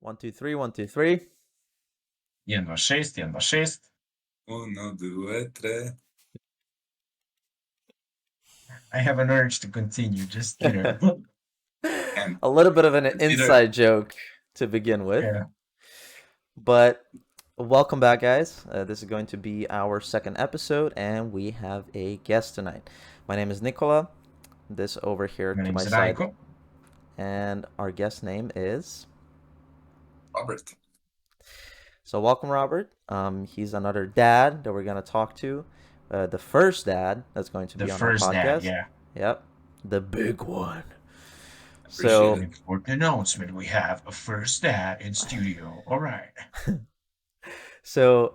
One, two, three, one, two, three. 1, 2, 6, 1, 2, 6. 1, 2, 3. I have an urge to continue, just, And A little bit of an it's either- inside joke to begin with. Yeah. But welcome back, guys. This is going to be our second episode, and we have a guest tonight. My name is Nikola. This over here My to name my is side. Rajko. And our guest name is... Robert. So welcome, Robert. He's another dad that we're going to talk to. The first dad that's going to The be on first our podcast. dad, yeah. Yep. The big one. Appreciate So it. An important announcement. We have a first dad in studio. All right. So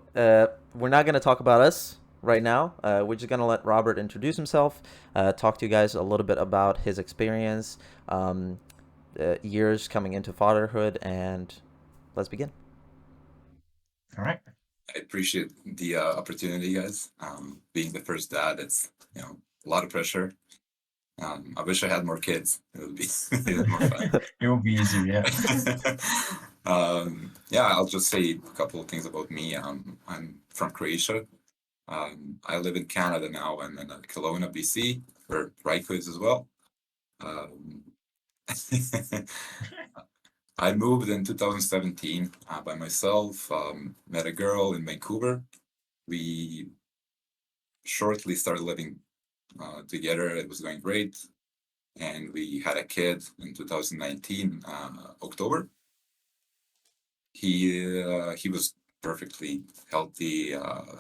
we're not going to talk about us right now. We're just going to let Robert introduce himself, talk to you guys a little bit about his experience, years coming into fatherhood, and let's begin. All right. I appreciate the opportunity, guys. Being the first dad, it's a lot of pressure. I wish I had more kids. It would be even more fun. It will be easier, yeah. I'll just say a couple of things about me. I'm from Croatia. I live in Canada now. I'm in Kelowna, BC, where Rajko is as well. I moved in 2017 by myself, met a girl in Vancouver. We shortly started living together. It was going great. And we had a kid in 2019, October. He was perfectly healthy,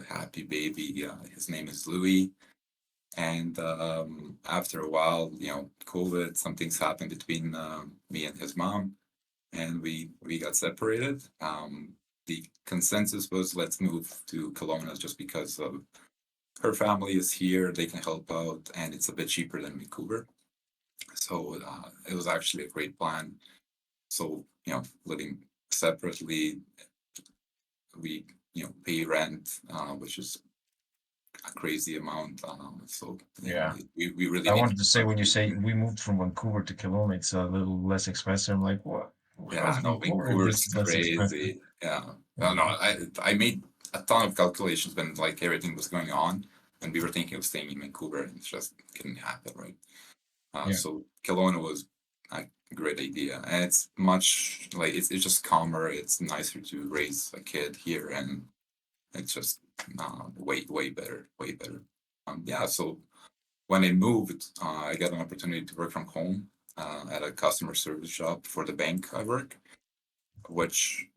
happy baby. His name is Loui. And after a while, COVID, some things happened between me and his mom. And we got separated. The consensus was, let's move to Kelowna just because of her family is here, they can help out, and it's a bit cheaper than Vancouver. So it was actually a great plan. So living separately, we pay rent, which is a crazy amount. So Yeah. we really. I need wanted to say, when you say we moved from Vancouver to Kelowna, it's a little less expensive. I'm like, what? Yeah, no, Vancouver is crazy. Yeah, no, I made a ton of calculations when like everything was going on, and we were thinking of staying in Vancouver, and it just couldn't happen, right? Yeah. So Kelowna was a great idea, and it's much like it's just calmer. It's nicer to raise a kid here, and it's just way better, way better. So when I moved, I got an opportunity to work from home at a customer service job for the bank I work, which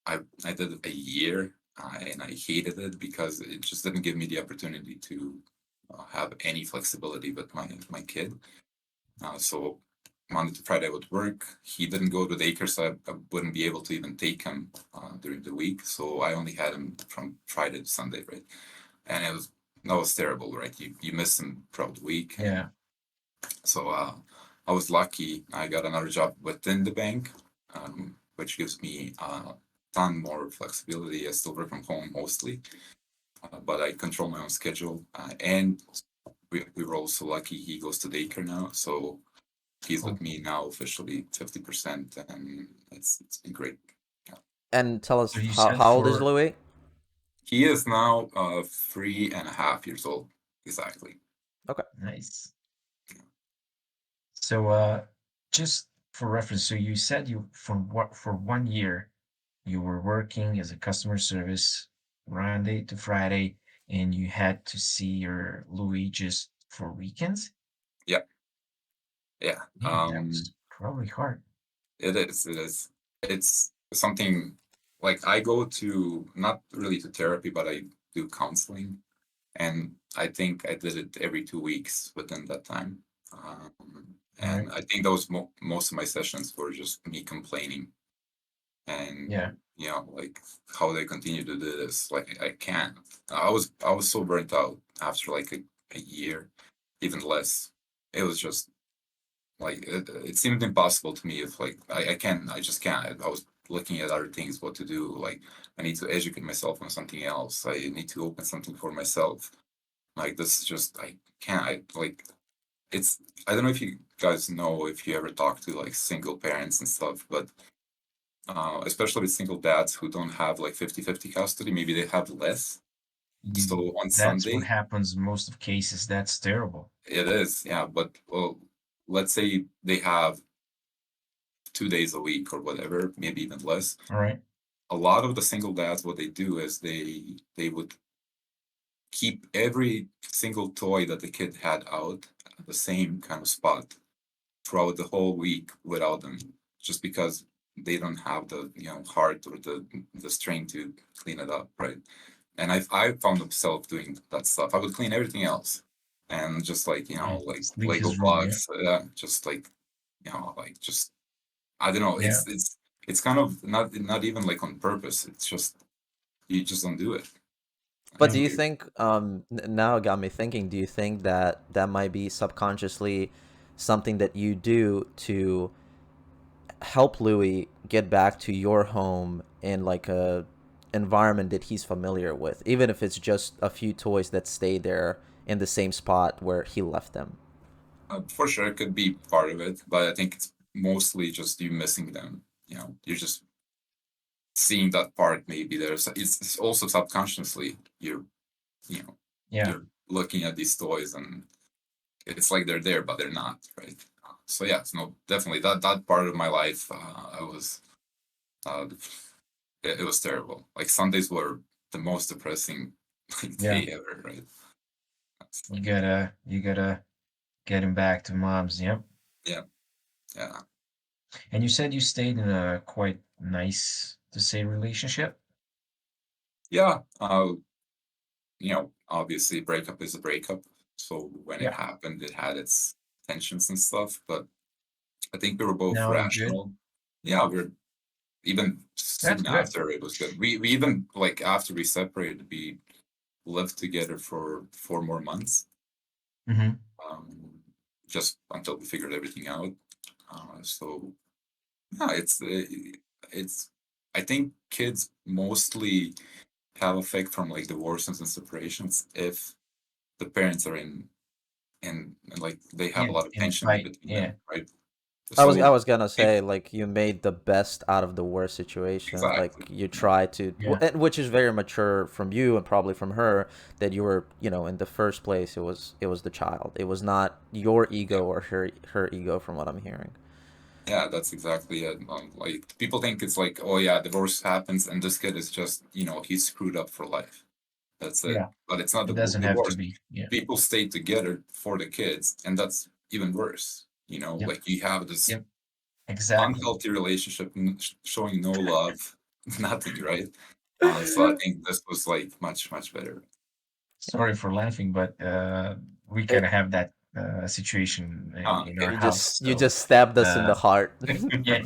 I did a year, and I hated it because it just didn't give me the opportunity to have any flexibility with my kid. So Monday to Friday I would work. He didn't go to daycare, so I wouldn't be able to even take him during the week. So I only had him from Friday to Sunday, right? And that was terrible, right? You miss him throughout the week. Yeah. So I was lucky. I got another job within the bank, which gives me a ton more flexibility. I still work from home mostly, but I control my own schedule. And we were also lucky. He goes to daycare now, so he's with me now officially 50%, and it's been great. Yeah. And tell us, So you how said old is for- Louis? He is now 3.5 years old, exactly. Nice. So just for reference, so you said for 1 year you were working as a customer service Monday to Friday, and you had to see your Louis just for weekends? Yeah. Yeah, that was probably hard. It is. It's something like I go to, not really to therapy, but I do counseling, and I think I did it every 2 weeks within that time. And Right. I think those most of my sessions were just me complaining, and Yeah. like how they continue to do this. Like I can't. I was so burnt out after like a year, even less. It was just like it seemed impossible to me. If like I just can't. I was looking at other things, what to do. Like I need to educate myself on something else. I need to open something for myself. Like this is just I can't. I don't know if you guys know, if you ever talk to like single parents and stuff, but especially with single dads who don't have like 50-50 custody, maybe they have less. So on That's what Sunday, happens in most of cases. That's terrible. it is, yeah. But well, let's say they have 2 days a week or whatever, maybe even less. All right. A lot of the single dads, what they do is they would keep every single toy that the kid had out at the same kind of spot throughout the whole week without them, just because they don't have the heart or the strength to clean it up, right? And I found myself doing that stuff. I would clean everything else, and just like Yeah. like Just leave Lego his room. Yeah. blocks, just like like just I don't know. Yeah. It's kind of not even like on purpose. It's just you just don't do it. But It's do Yeah. you weird. think now it got me thinking, do you think that that might be subconsciously something that you do to help Louis get back to your home in like a environment that he's familiar with, even if it's just a few toys that stay there in the same spot where he left them? For sure, it could be part of it, but I think it's mostly just you missing them. You're just seeing that part. Maybe it's also subconsciously you know Yeah. you're looking at these toys and it's like they're there, but they're not, right? So yeah, it's no, definitely that part of my life, I was uh, it was terrible. Like Sundays were the most depressing like, Yeah. day ever, right? That's, You gotta get him back to mom's. Yep. yeah, yeah, And you said you stayed in a quite nice to say relationship. yeah. Obviously, breakup is a breakup. So when it Yeah. happened, it had its tensions and stuff. But I think we were both Now you're good. rational. Yeah, we're even That's soon good. after it was good. We even like after we separated, we lived together for 4 more months, Mm-hmm. um, just until we figured everything out. So yeah, it's. I think kids mostly have effect from like divorces and separations if the parents are and like they have a lot of In the tension in fight. between Yeah. them, right? I So was gonna it, say, like, you made the best out of the worst situation. exactly, Like, you yeah, try to, Yeah. which is very mature from you and probably from her, that you were, in the first place, it was the child. It was not your yeah, ego or her ego, from what I'm hearing. yeah. That's exactly it. Like people think it's like, oh yeah, divorce happens and this kid is just he's screwed up for life. That's it. Yeah. But it's not It doesn't the have to worst. be. Yeah. People stay together for the kids, and that's even worse. Yep. Like you have this Yep. Exactly. unhealthy relationship, showing no love, nothing, right? So I think this was like much, much better. Sorry for laughing, but we kind It, of have that situation in our Okay. house. you So just stabbed us in uh, the heart. yeah.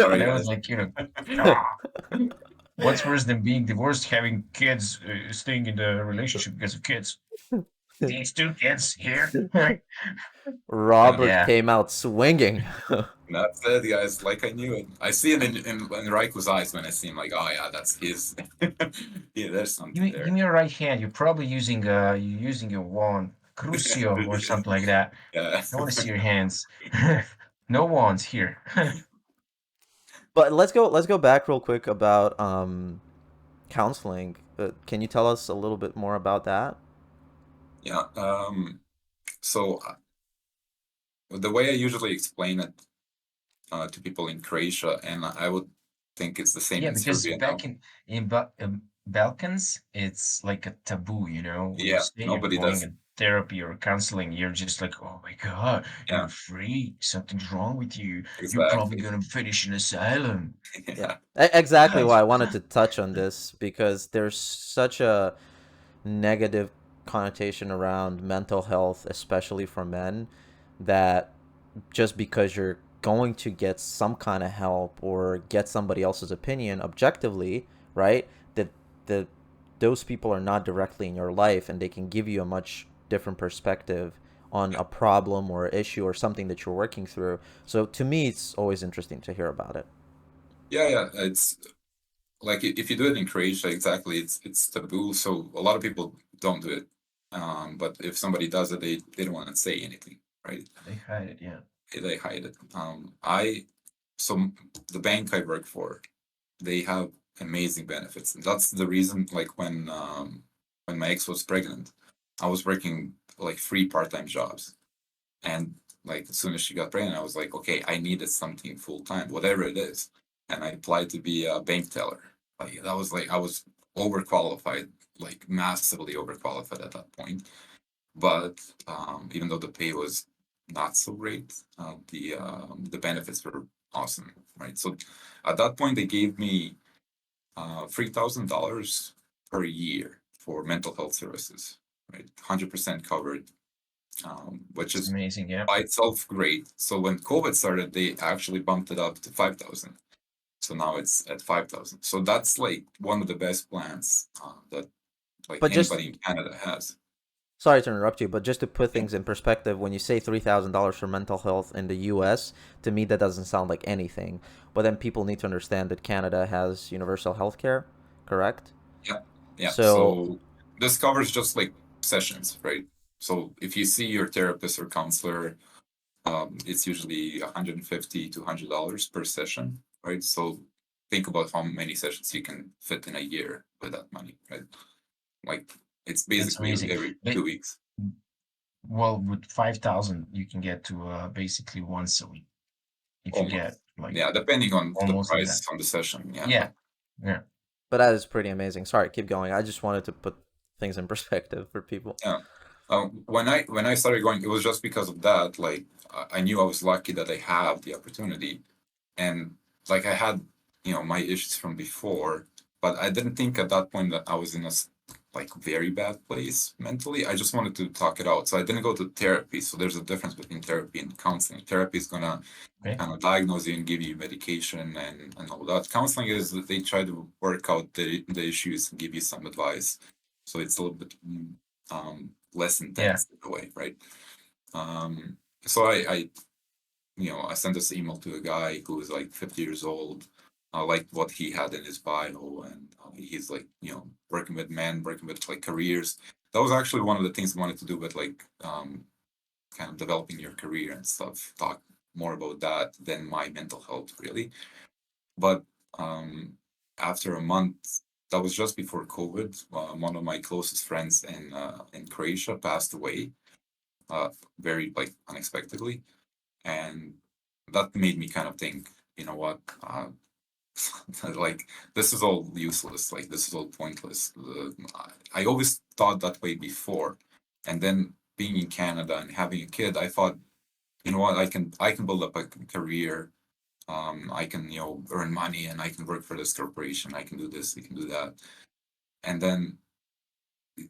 Sorry, And I was guys. like, "Ah, what's worse than being divorced, having kids, staying in the relationship because of kids? These two kids here." But Yeah, Robert yeah, came out swinging. that's it, guys. Like I knew it. I see it in Raiko's eyes when I see him. Like, oh yeah, that's his. Yeah, there's something give there. me your right hand. You're probably using your wand, Crucio or something like that. Yeah. I want to see your hands. No wands here. But let's go back real quick about counseling. Can you tell us a little bit more about that? Yeah. So the way I usually explain it to people in Croatia, and I would think it's the same Yeah, in because Serbia now. back in Balkans, it's like a taboo, when you Yeah, say you're nobody going does. in therapy or counseling, you're just like, oh my God, Yeah, you're free. Something's wrong with you. You're probably exactly. gonna finish in asylum. Yeah, Yeah, exactly why Guys, I wanted to touch on this, because there's such a negative connotation around mental health, especially for men, that just because you're going to get some kind of help or get somebody else's opinion objectively, right? That the those people are not directly in your life, and they can give you a much different perspective on a problem or issue or something that you're working through. So to me, it's always interesting to hear about it. yeah, yeah. It's like if you do it in Croatia, exactly, it's taboo. So a lot of people don't do it. But if somebody does it, they don't want to say anything, right? they hide it, yeah. They hide it. I so the bank I work for, they have amazing benefits, and that's the reason. Like when my ex was pregnant, I was working like 3 part-time jobs, and like as soon as she got pregnant, I was like, okay, I needed something full time, whatever it is, and I applied to be a bank teller. Like that was like I was overqualified, like massively overqualified at that point. But even though the pay was not so great, the benefits were awesome, right? So at that point, they gave me $3,000 per year for mental health services, right? 100% covered, which It's is amazing. Yeah. by itself great. So when COVID started, they actually bumped it up to 5,000. So now it's at 5,000. So that's like one of the best plans that like But just anybody in Canada has. sorry to interrupt you, but just to put Yeah. things in perspective, when you say $3,000 for mental health in the U.S., to me that doesn't sound like anything. But then people need to understand that Canada has universal health care, correct? Yeah. Yeah. So, So this covers just like sessions, right? So if you see your therapist or counselor, it's usually $150 to $100 per session, right? So think about how many sessions you can fit in a year with that money, right? Like it's That's basically amazing. every But 2 weeks. well, with 5,000, you can get to basically once a week if you get Almost. like Yeah, depending on the almost like that. price on the session. Yeah. Yeah. Yeah. but that is pretty amazing. Sorry, keep going. I just wanted to put things in perspective for people. Yeah. When I started going, it was just because of that. Like I knew I was lucky that I have the opportunity, and like I had my issues from before, but I didn't think at that point that I was in a like very bad place mentally. I just wanted to talk it out, so I didn't go to therapy. So there's a difference between therapy and counseling. Therapy is gonna Okay. kind of diagnose you and give you medication and all that. Counseling is that they try to work out the issues and give you some advice. So it's a little bit less Yeah. intense in a way, right? So I sent this email to a guy who was like 50 years old. I liked what he had in his bio, and he's like, working with men, working with like careers. That was actually one of the things I wanted to do with like kind of developing your career and stuff. Talk more about that than my mental health, really. But after a month, that was just before COVID. One of my closest friends in Croatia passed away, very like unexpectedly, and that made me kind of think, you know what, like this is all useless, like this is all pointless. I always thought that way before, and then being in Canada and having a kid, I thought, you know what, I can build up a career. I can earn money, and I can work for this corporation. I can do this, I can do that, and then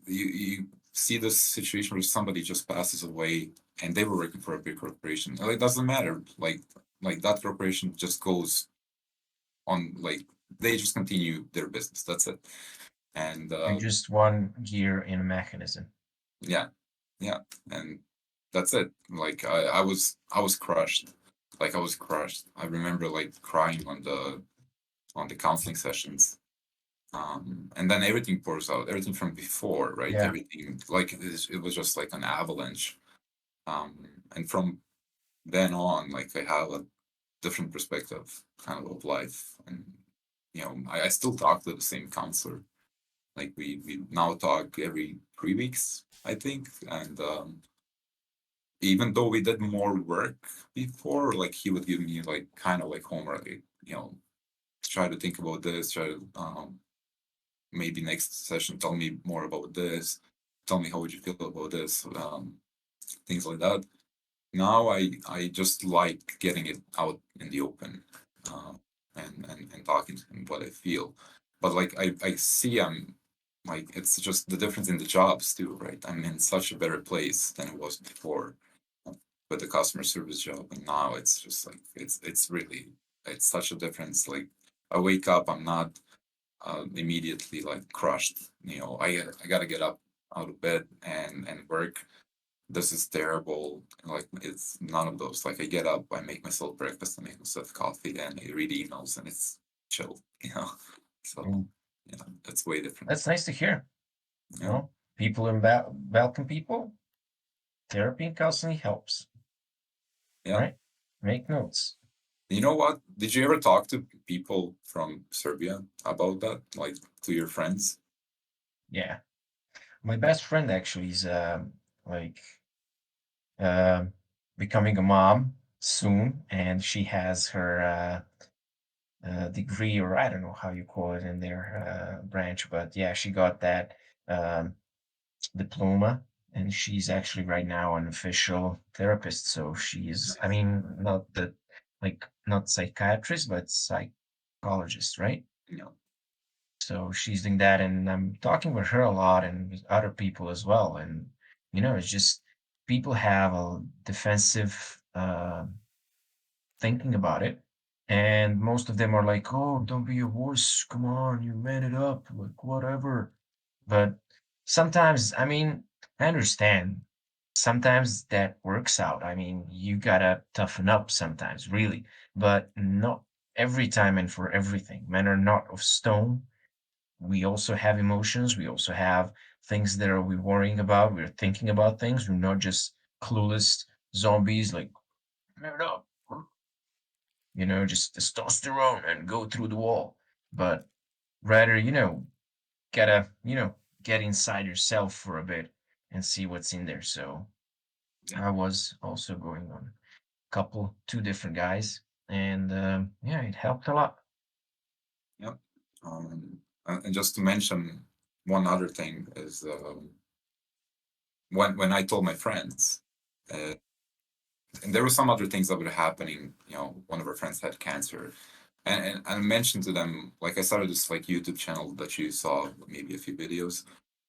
you see this situation where somebody just passes away and they were working for a big corporation. Like, it doesn't matter. Like that corporation just goes on, like they just continue their business. That's it. And You're just one gear in a mechanism. yeah, yeah, and that's it. Like I was crushed. Like I was crushed. I remember like crying on the counseling sessions. And then everything pours out, everything from before, right? Yeah. Everything like it was just like an avalanche. Um, and from then on, like I have a different perspective kind of life. And I still talk to the same counselor. Like we now talk every 3 weeks, I think. And even though we did more work before, like he would give me like kind of like homework, like, try to think about this, try to maybe next session tell me more about this, tell me how would you feel about this, things like that. Now I just like getting it out in the open, uh, and talking to him what I feel. But like I see I'm like it's just the difference in the jobs too, right? I'm in such a better place than it was before, with the customer service job, and now it's just like it's really, it's such a difference. Like I wake up, I'm not immediately like crushed. I gotta get up out of bed and work. This is terrible. Like it's none of those. Like I get up, I make myself breakfast, I make myself coffee, and I read emails, and it's chill. So Mm. it's way different. That's nice to hear. Yeah, People in welcome people. Therapy and counseling helps, yeah, right? Make notes. You know what? Did you ever talk to people from Serbia about that? Like to your friends? Yeah. My best friend actually is like uh, becoming a mom soon, and she has her degree, or I don't know how you call it in their branch, but yeah, she got that um, diploma, and she's actually right now an official therapist. So she's, I Nice. mean, not the like not psychiatrist, but psychologist, right? No. So she's doing that, and I'm talking with her a lot and with other people as well. And it's just people have a defensive thinking about it, and most of them are like, "Oh, don't be a wuss. Come on, you man it up, like whatever." But sometimes, I mean, I understand. Sometimes that works out. I mean, you gotta toughen up sometimes, really, but not every time and for everything. Men are not of stone. We also have emotions. We also have things that are we worrying about. We're thinking about things. We're not just clueless zombies like, man up, just testosterone and go through the wall. But rather, gotta, get inside yourself for a bit and see what's in there. So Yeah. I was also going on two different guys, and yeah, it helped a lot. Yep. And just to mention one other thing is when I told my friends, uh, and there were some other things that were happening. One of our friends had cancer, and I mentioned to them, like, I started this like YouTube channel that you saw, maybe a few videos,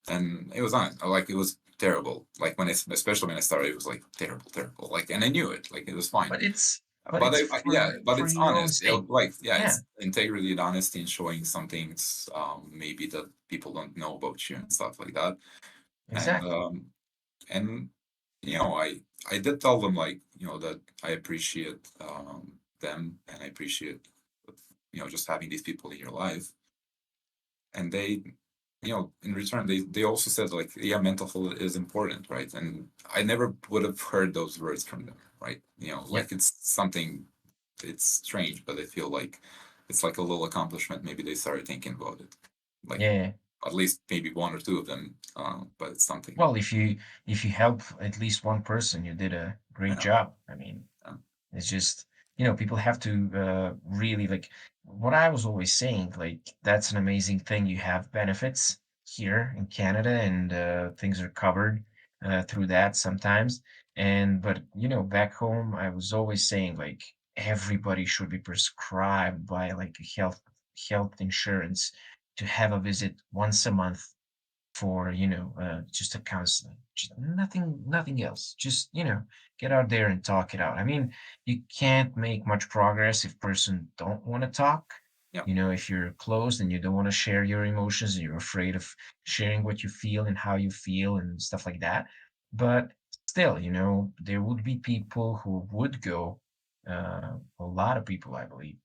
and it was on like it was terrible. Like especially when I started, it was like terrible, terrible. Like, and I knew it, like it was fine. But it's but But it's yeah, but for it's your own honest. sake. Like, yeah, Yeah, it's integrity and honesty and showing some things maybe that people don't know about you and stuff like that. And exactly. and I did tell them, like, that I appreciate them, and I appreciate just having these people in your life. And they, in return, they also said, like, yeah, mental health is important, right? And I never would have heard those words from them, right? Yep. Like, it's something, it's strange, but I feel like it's like a little accomplishment. Maybe they started thinking about it, like, Yeah. at least maybe one or two of them, but it's something. Well, if you help at least one person, you did a great Yeah, job. I mean, yeah, it's just, people have to really like what I was always saying, like that's an amazing thing. You have benefits here in Canada, and things are covered through that sometimes. But back home, I was always saying like everybody should be prescribed by like a health insurance to have a visit once a month for just a counseling, just nothing else, just get out there and talk it out. I mean, you can't make much progress if person don't want to talk. yeah, If you're closed and you don't want to share your emotions and you're afraid of sharing what you feel and how you feel and stuff like that. But still, there would be people who would go, a lot of people, I believe.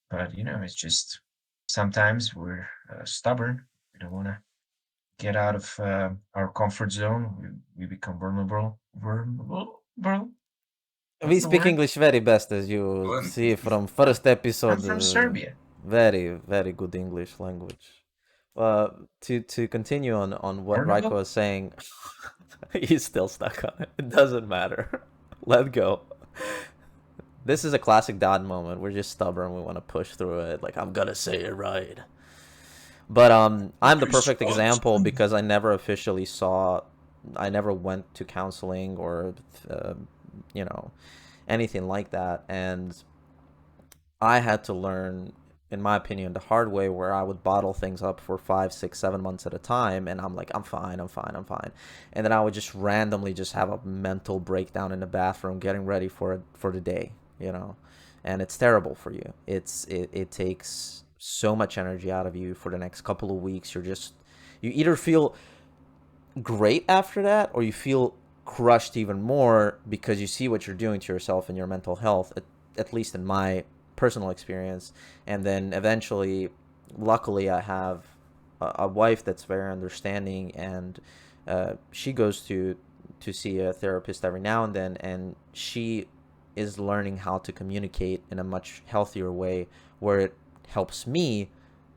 But it's just sometimes we're stubborn. We don't want to get out of our comfort zone. We become vulnerable. We What's the speak word? English very best, as you fluent. see from first I'm episode. from Serbia. Very, very good English language. To continue on what Raiko Vulnerable? was saying, he's still stuck on it. It doesn't matter. Let go. This is a classic dad moment. We're just stubborn. We want to push through it. Like, I'm gonna say it right. But I'm the Okay, perfect so example because I never officially saw, I never went to counseling or, uh, you know, anything like that, and I had to learn, in my opinion, the hard way, where I would bottle things up for 5, 6, 7 months at a time, and I'm like, I'm fine, I'm fine, I'm fine, and then I would just randomly just have a mental breakdown in the bathroom, getting ready for the day, and it's terrible for you. It takes so much energy out of you for the next couple of weeks. You either feel great after that, or you feel crushed even more because you see what you're doing to yourself and your mental health, at least in my personal experience. And then eventually, luckily, I have a wife that's very understanding, and she goes to see a therapist every now and then, and she is learning how to communicate in a much healthier way where it helps me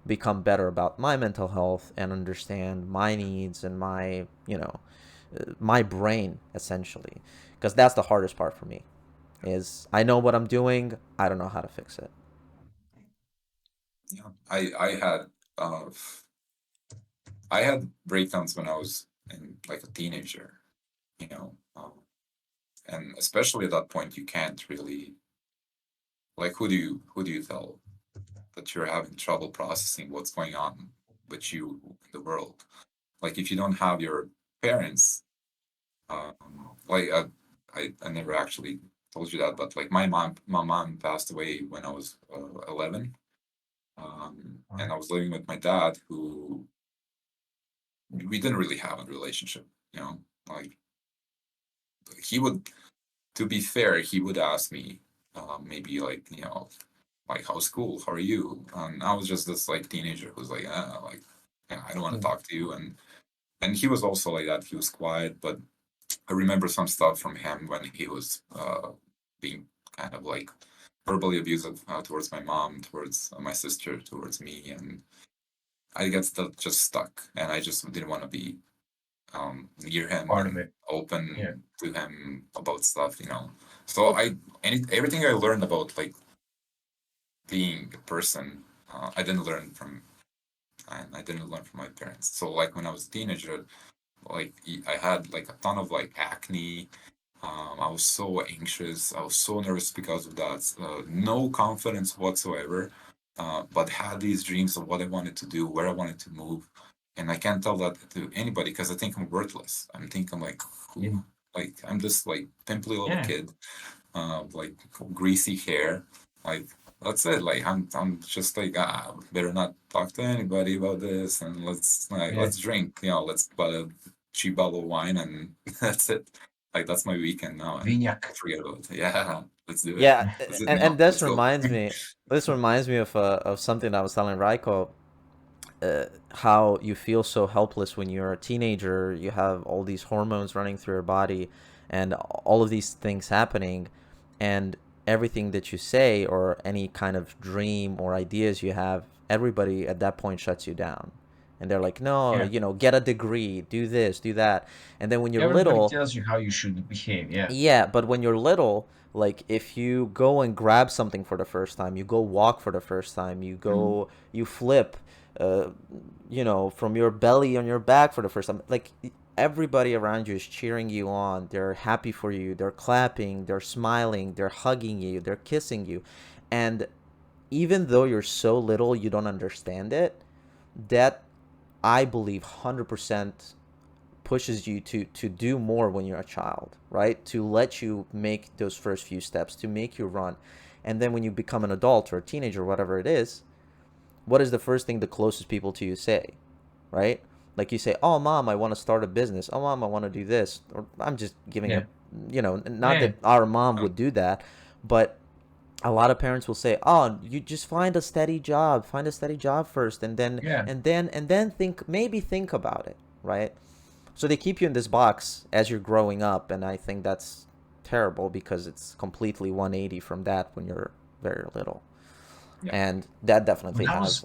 become better about my mental health and understand my needs and my, my brain essentially. Because that's the hardest part for me is I know what I'm doing, I don't know how to fix it. Yeah, uh, I had breakdowns when I was like a teenager, you know, and especially at that point, you can't really like who do you tell that you're having trouble processing what's going on with you in the world? Like if you don't have your parents, like I never actually told you that, but like my mom passed away when I was 11, All and right. I was living with my dad, who we didn't really have a relationship, like he would, to be fair, he would ask me, maybe like, like how's school, how are you? And I was just this like teenager who's like, like, yeah, I don't want to Mm. talk to you. And he was also like that. He was quiet, but I remember some stuff from him when he was being kind of like verbally abusive towards my mom, towards my sister, towards me, and I guess that just stuck, and I just didn't want to be near him Part of and it. Yeah. open to him about stuff. So everything I learned about like being a person, I didn't learn from, and I didn't learn from my parents. So like when I was a teenager, like I had like a ton of like acne. I was so anxious. I was so nervous because of that. No confidence whatsoever. But had these dreams of what I wanted to do, where I wanted to move, and I can't tell that to anybody because I think I'm worthless. I think I'm like, who? Yeah. Like I'm this like pimply little Yeah. kid, like greasy hair. Like that's it. Like I'm just like, better not talk to anybody about this, and Yeah. let's drink. Let's buy a cheap bottle of wine, and that's it. Like that's my weekend now, and Vignac. forget about it. Yeah, let's do it. Yeah, Let's do it and now. this Let's go. reminds me, of something I was telling Raiko, how you feel so helpless when you're a teenager. You have all these hormones running through your body, and all of these things happening, and everything that you say or any kind of dream or ideas you have, everybody at that point shuts you down, and they're like, no, Yeah. get a degree, do this, do that, and then when you're Everybody little. tells you how you should behave. Yeah. Yeah, but when you're little, like if you go and grab something for the first time, you go walk for the first time, Mm. you flip, uh, from your belly on your back for the first time, like everybody around you is cheering you on. They're happy for you. They're clapping. They're smiling. They're hugging you. They're kissing you, and even though you're so little, you don't understand it. That I believe 100% pushes you to do more when you're a child, right? To let you make those first few steps, to make you run. And then when you become an adult or a teenager, or whatever it is, what is the first thing the closest people to you say, right? Like you say, "Oh, mom, I want to start a business. Oh, mom, I want to do this." Or I'm just giving a, Yeah. not Yeah. that our mom Oh, would do that, but a lot of parents will say, "Oh, you just find a steady job first, and then Yeah. think, maybe think about it," right? So they keep you in this box as you're growing up, and I think that's terrible because it's completely 180 from that when you're very little, yeah. and that When definitely I has. was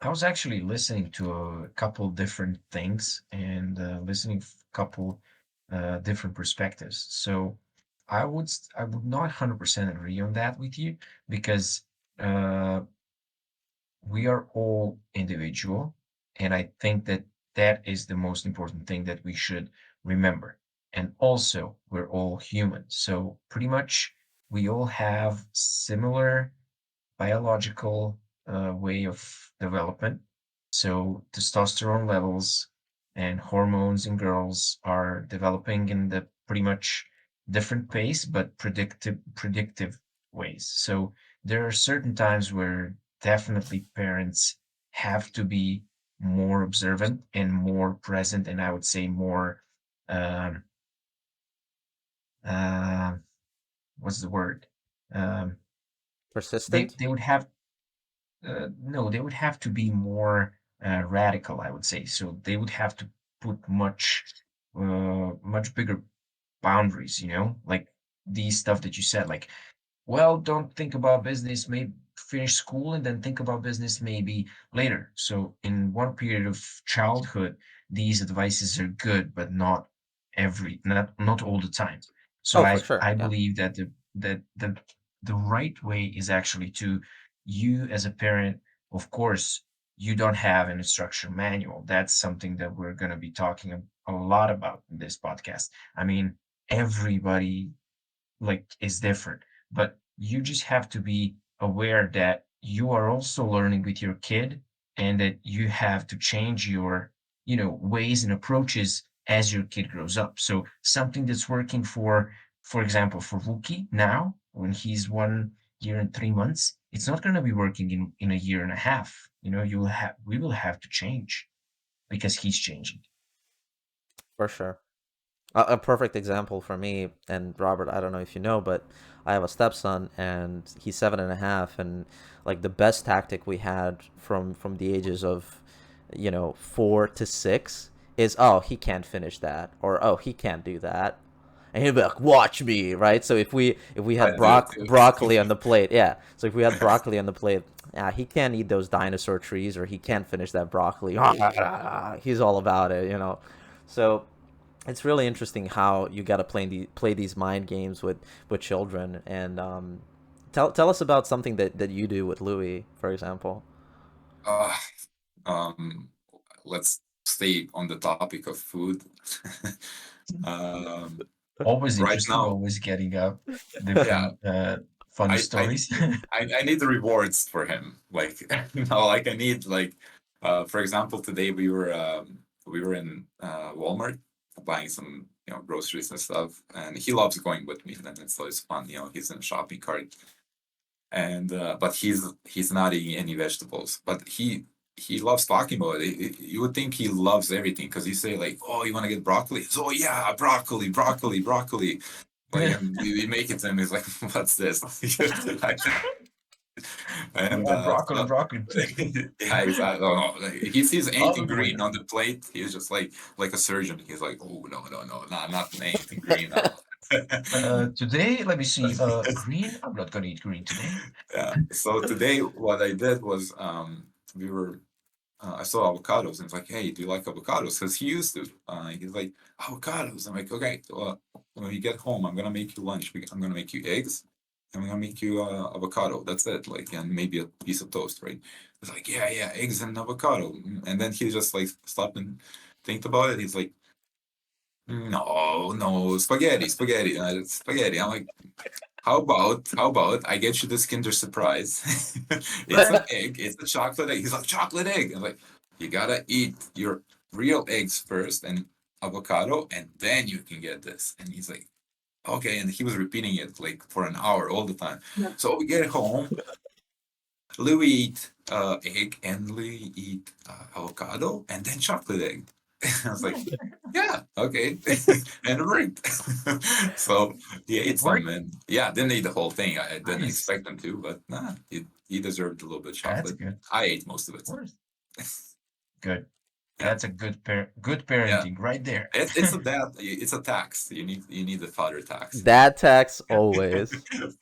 I was actually listening to a couple different things and listening a couple different perspectives. So I would not 100% agree on that with you because uh, we are all individual, and I think that that is the most important thing that we should remember. And also, we're all human, so pretty much we all have similar biological way of development. So testosterone levels and hormones in girls are developing in the pretty much different pace, but predictive ways. So there are certain times where definitely parents have to be more observant and more present, and I would say more um, uh, what's the word? Um, they Persistent. they would have no, they would have to be more radical, I would say. So they would have to put much bigger boundaries, like the stuff that you said, like, well, don't think about business, maybe finish school and then think about business maybe later. So in one period of childhood, these advices are good, but not all the time. So Oh, for I sure. I Yeah, believe that the right way is actually to, you as a parent, of course, you don't have an instruction manual. That's something that we're going to be talking a lot about in this podcast. I mean, everybody like is different, but you just have to be aware that you are also learning with your kid, and that you have to change your, ways and approaches as your kid grows up. So something that's working for example, for Wookie now, when he's 1 year and 3 months, it's not going to be working in a year and a half. We will have to change because he's changing. for sure. A perfect example for me and Robert. I don't know if you know, but I have a stepson, and he's 7.5. And like the best tactic we had from the ages of, 4 to 6 is, oh, he can't finish that, or oh, he can't do that, and he'd be like, watch me, right? So if we I had do it too. broccoli on the plate, yeah. So if we had broccoli on the plate, yeah, he can't eat those dinosaur trees, or he can't finish that broccoli. He's all about it. So it's really interesting how you got to play these mind games with children. And tell us about something that you do with Louis, for example. Uh, um, let's stay on the topic of food. um, Always right interesting, now, always getting up yeah, different funny I I stories. I need the rewards for him. Like, like I need like, for example, today we were in Walmart buying some groceries and stuff, and he loves going with me, and it's always fun. He's in a shopping cart, and but he's not eating any vegetables, but he loves talking about it. You would think he loves everything because you say like, "Oh, you want to get broccoli?" So, "Oh yeah, broccoli, broccoli, broccoli." Like, and we make it to him. He's like, "What's this?" And Yeah, broccoli, so, broccoli. yeah, exactly. Oh, no. Like, he sees All anything of the way. green on the plate, he's just like a surgeon. He's like, "Oh no, no, no, not anything green now." Today, let me see. Green. I'm not gonna eat green today. Yeah. So today, what I did was, we were I saw avocados, and it's like, "Hey, do you like avocados?" Because he used to. He's like, "Avocados." I'm like, "Okay, well, when you get home, I'm gonna make you lunch. I'm gonna make you eggs, and I'm gonna make you avocado. That's it. Like, and maybe a piece of toast, right?" He's like, "Yeah, yeah, eggs and avocado." And then he just like stopped and think about it. He's like, "No, no, spaghetti, spaghetti, spaghetti." I'm like, how about I get you this Kinder Surprise? It's an egg, it's a chocolate egg. He's like, chocolate egg. I'm like, you gotta eat your real eggs first and avocado, and then you can get this. And he's like, okay. And he was repeating it like for an hour all the time. So we get home, Louis eat egg, and Louis eat avocado, and then chocolate egg. I was like, yeah, okay. And it worked. So he It ate some, worked. and yeah, didn't eat the whole thing. I didn't Nice. expect him to, but nah, he deserved a little bit of That's chocolate. good. I ate most of Of it. course. Good. Yeah, That's a good yeah. parenting right there. It's a tax. You need the father tax. Dad tax always,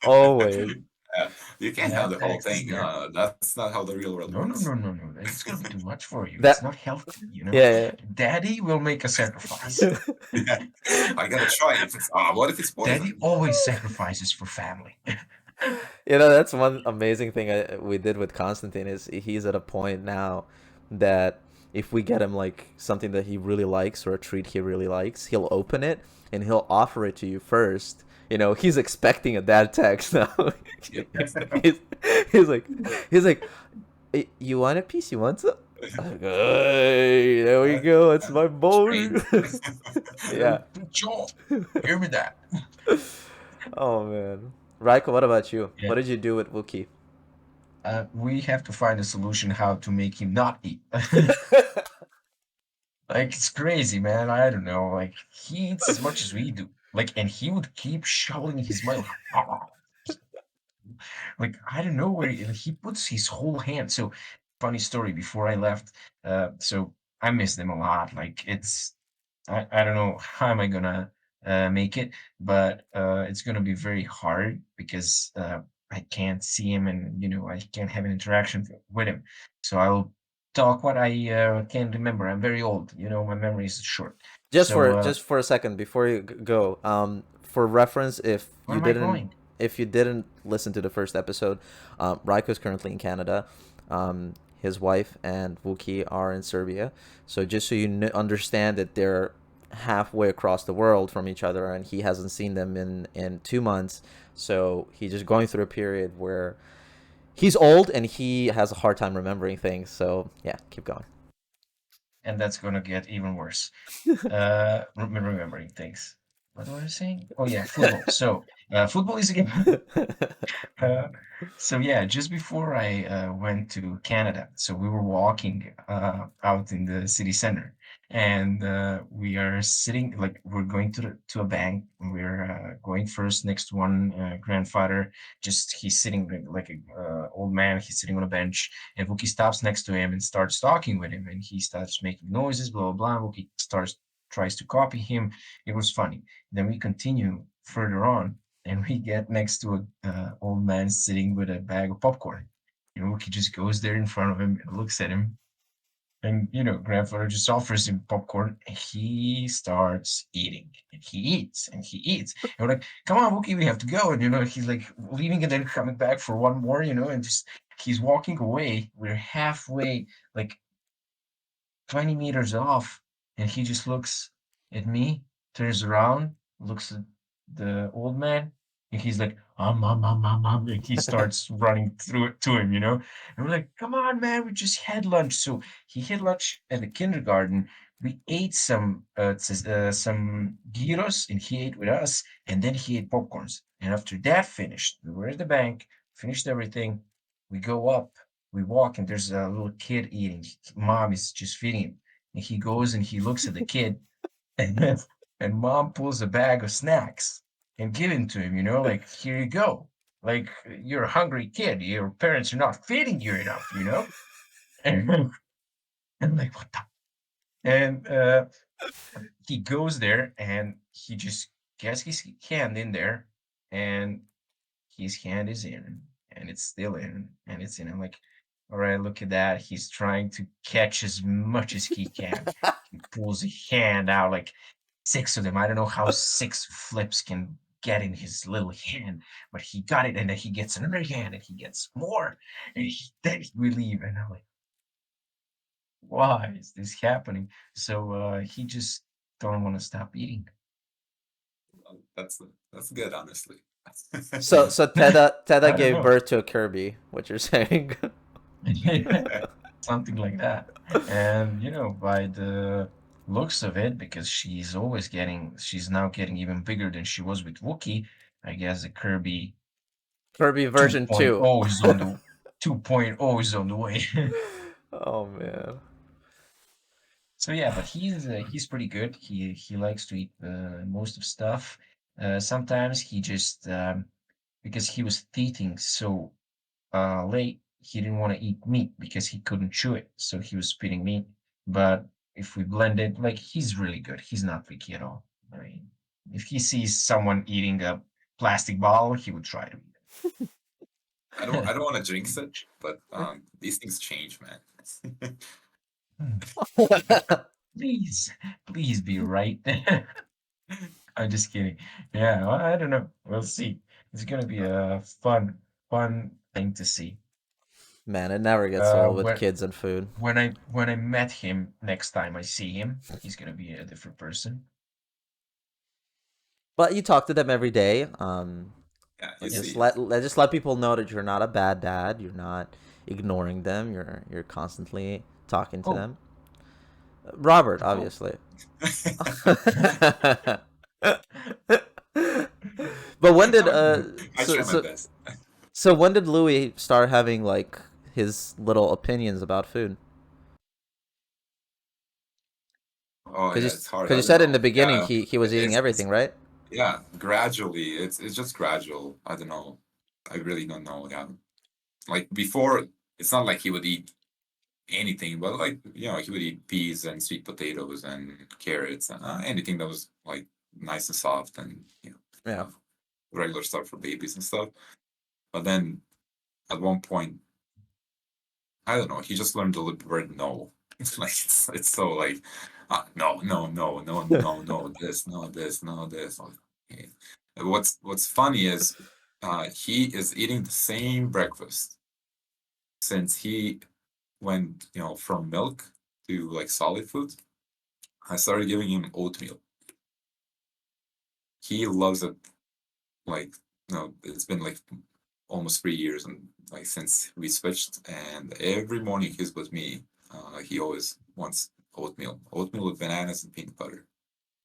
always. Yeah, you can't have That the whole tax is thing. there. That's not how the real world No, no, works. no, no, no. It's gonna be too much for you. It's That not healthy. yeah. Daddy will make a sacrifice. Yeah. I gotta try it. If it's what if it's Daddy poison? always sacrifices for family. That's one amazing thing we did with Constantine is he's at a point now that if we get him like something that he really likes or a treat he really likes, he'll open it and he'll offer it to you first. He's expecting a dad text now. he's, he's, he's like he's like, You want a piece? You want some? I'm like, "Hey, there we go. It's my boy." Straight. Yeah. Joe, give me that. Oh man. Raiko, what about you? Yeah. What did you do with Wookie? We have to find a solution how to make him not eat. Like, it's crazy, man. I don't know. Like, he eats as much as we do. Like, and he would keep shoveling his mouth. Like, I don't know where he puts his whole hand. So, funny story. Before I left, so I miss them a lot. Like, I don't know how am I gonna make it, but it's gonna be very hard because I can't see him, and I can't have an interaction with him. So I'll talk what I can remember. I'm very old, my memory is short. So Just for a second before you go, for reference, where am I going? if you didn't listen to the first episode, Raiko is currently in Canada. His wife and Wookie are in Serbia. So just so you understand that they're halfway across the world from each other, and he hasn't seen them in 2 months. So he's just going through a period where he's old and he has a hard time remembering things. So yeah, keep going. And that's gonna get even worse. Remembering things. What was I saying? Oh yeah, football. So football is a game. Uh, so yeah, just before I went to Canada, so we were walking out in the city center, and we are sitting like we're going to a bank. We're going first next to one grandfather. Just he's sitting like a old man. He's sitting on a bench, and Wookie stops next to him and starts talking with him, and he starts making noises, blah blah blah. Wookie starts tries to copy him. It was funny. Then we continue further on, and we get next to a old man sitting with a bag of popcorn. He just goes there in front of him and looks at him, and grandfather just offers him popcorn, and he starts eating, and he eats, and he eats. And we're like, "Come on, Wookie, we have to go." And he's like leaving and then coming back for one more, and just he's walking away. We're halfway, like 20 meters off, and he just looks at me, turns around, looks at the old man, and he's like, and he starts running through it to him, And we're like, come on, man, we just had lunch. So he had lunch at the kindergarten. We ate some gyros, and he ate with us, and then he ate popcorns. And after that finished, we were at the bank, finished everything. We go up, we walk, and there's a little kid eating. Mom is just feeding him. And he goes and he looks at the kid, and, and mom pulls a bag of snacks and give it to him, like, here you go. Like, you're a hungry kid. Your parents are not feeding you enough. And I'm like, what the? And he goes there and he just gets his hand in there, and his hand is in, and it's still in, and it's in. I'm like, all right, look at that. He's trying to catch as much as he can. He pulls a hand out, like six of them. I don't know how six flips can get in his little hand, but he got it, and then he gets another hand, and he gets more, and then we leave. And I'm like, why is this happening? So he just don't want to stop eating. That's that's good, honestly. So Teda I don't gave know. birth to a Kirby. What you're saying? Something like that. And by the looks of it, because she's now getting even bigger than she was with Wookiee, I guess the Kirby Kirby version 2. 2.0 is on the 2.0 is on the way. Oh man. So yeah, but he's pretty good. He likes to eat most of stuff. Sometimes he just because he was teething so late, he didn't want to eat meat because he couldn't chew it, so he was spitting meat. But if we blend it, like, he's really good. He's not picky at all. I mean, if he sees someone eating a plastic bottle, he would try to eat I it. don't want to jinx it, but these things change, man. Please, please be right. I'm just kidding. Yeah, well, I don't know. We'll see. It's gonna be a fun thing to see. Man, it never gets Uh, old with when kids and food. when I met him next time I see him, he's gonna be a different person. But you talk to them every day. Yeah, you Yeah. see. Just let people know that you're not a bad dad. You're not ignoring them. You're constantly talking to Oh, them. Robert, oh. obviously. But when did I try my best. so when did Louis start having like his little opinions about food? Oh yeah, it's hard. Because I you don't said in the know. beginning Yeah, he was eating it's everything, right? yeah, gradually. It's just gradual. I don't know. I really don't know. Yeah, like before, it's not like he would eat anything, but like he would eat peas and sweet potatoes and carrots and anything that was like nice and soft, and Yeah. regular stuff for babies and stuff. But then at one point, I don't know, he just learned the word no. Like it's so like, no, no, no, no, no, no, this, no, this, no, this. Okay. What's funny is, he is eating the same breakfast since he went, from milk to like solid food. I started giving him oatmeal. He loves it. Like, it's been like almost 3 years, and like since we switched, and every morning he's with me, he always wants oatmeal with bananas and peanut butter.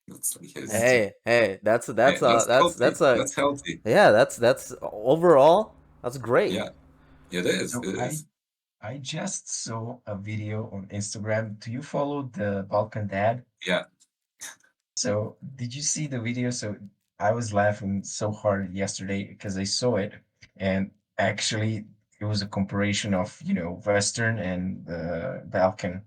That's like his. That's Hey, that's Yeah, that's healthy. that's a That's healthy. yeah, that's overall that's great. Yeah, it is. so It is. I just saw a video on Instagram. Do you follow the Balkan Dad? Yeah. So, did you see the video? So, I was laughing so hard yesterday because I saw it, and actually, it was a comparison of, Western and Balkan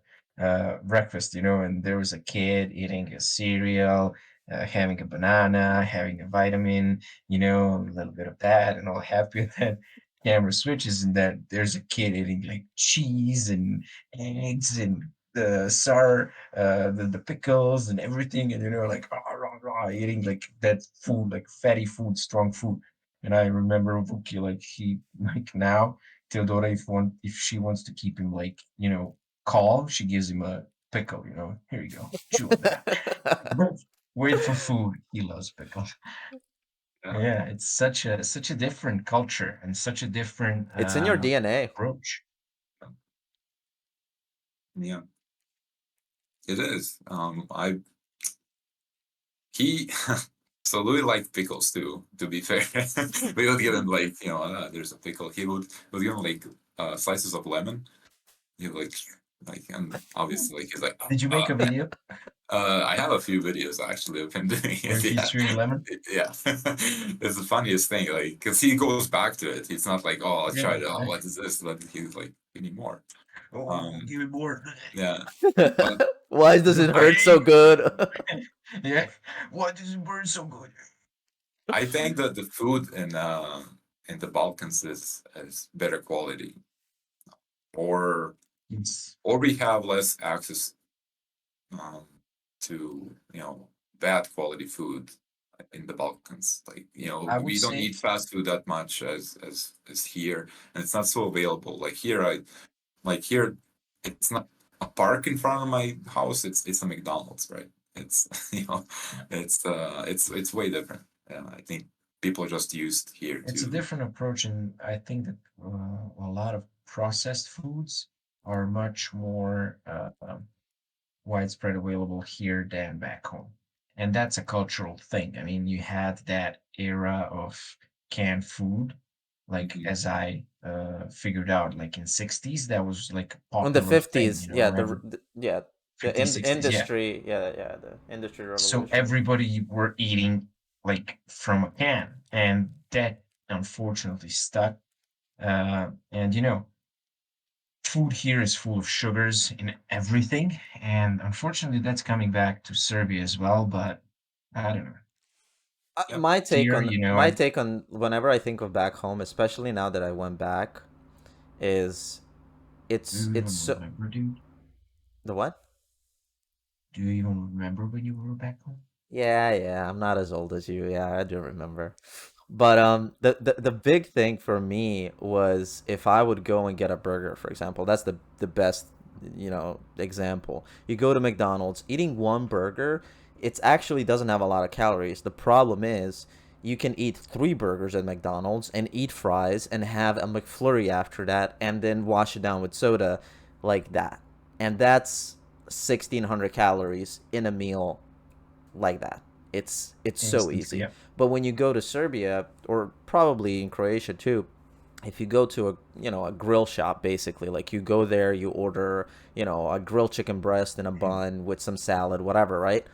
breakfast, and there was a kid eating a cereal, having a banana, having a vitamin, a little bit of that, and all happy. And then camera switches, and then there's a kid eating like cheese and eggs and the sour the pickles and everything, and like rah, rah, rah, eating like that food, like fatty food, strong food. And I remember Vuki, like he like now Theodora, if she wants to keep him like calm, she gives him a pickle. Here you go, chew on that. Wait for food. He loves pickles. Yeah. Yeah, it's such a different culture and such a different It's in your DNA. approach. Yeah. It is. I he so Louis liked pickles too. To be fair, we would give him like, there's a pickle. He would give him like, slices of lemon. He like, and obviously like he's like, Did you make a video I have a few videos actually of him doing where it. he's Yeah, chewing lemon? yeah. It's the funniest thing, like, because he goes back to it. It's not like, oh, I'll try Yeah. it. Oh, what is this? But he's like, give me more. Oh, Um, give me more. yeah, but Why does it hurt so Wait. good? Yeah. Why does it burn so good? I think that the food in the Balkans is better quality, or Yes. we have less access, um, to bad quality food in the Balkans. Like, I would we don't say eat fast food that much as here, and it's not so available. Like here, it's not a park in front of my house. It's a McDonald's, right? It's it's way different. I think people are just used here it's a to. different approach, and I think that a lot of processed foods are much more widespread available here than back home. And that's a cultural thing. I mean, you had that era of canned food, like Mhm. as I figured out, like in 60s, that was like a In the popular thing, 50s, yeah, yeah, the 50s, 60s, yeah. industry, yeah, the industry So revolution. everybody were eating like from a can, and that unfortunately stuck. And food here is full of sugars in everything, and unfortunately, that's coming back to Serbia as well. But I don't know. Yeah. My take Here, on whenever I think of back home, especially now that I went back, is Do you it's even so remember, dude? the what? Do you even remember when you were back home? Yeah, I'm not as old as you. Yeah, I do remember. But the big thing for me was if I would go and get a burger, for example, that's the best, example. You go to McDonald's, eating one burger, it actually doesn't have a lot of calories. The problem is you can eat three burgers at McDonald's and eat fries and have a McFlurry after that and then wash it down with soda like that. And that's 1,600 calories in a meal like that. It's so Instantly, easy. yeah. But when you go to Serbia or probably in Croatia too, if you go to a grill shop, basically, like you go there, you order a grilled chicken breast and a bun with some salad, whatever, right?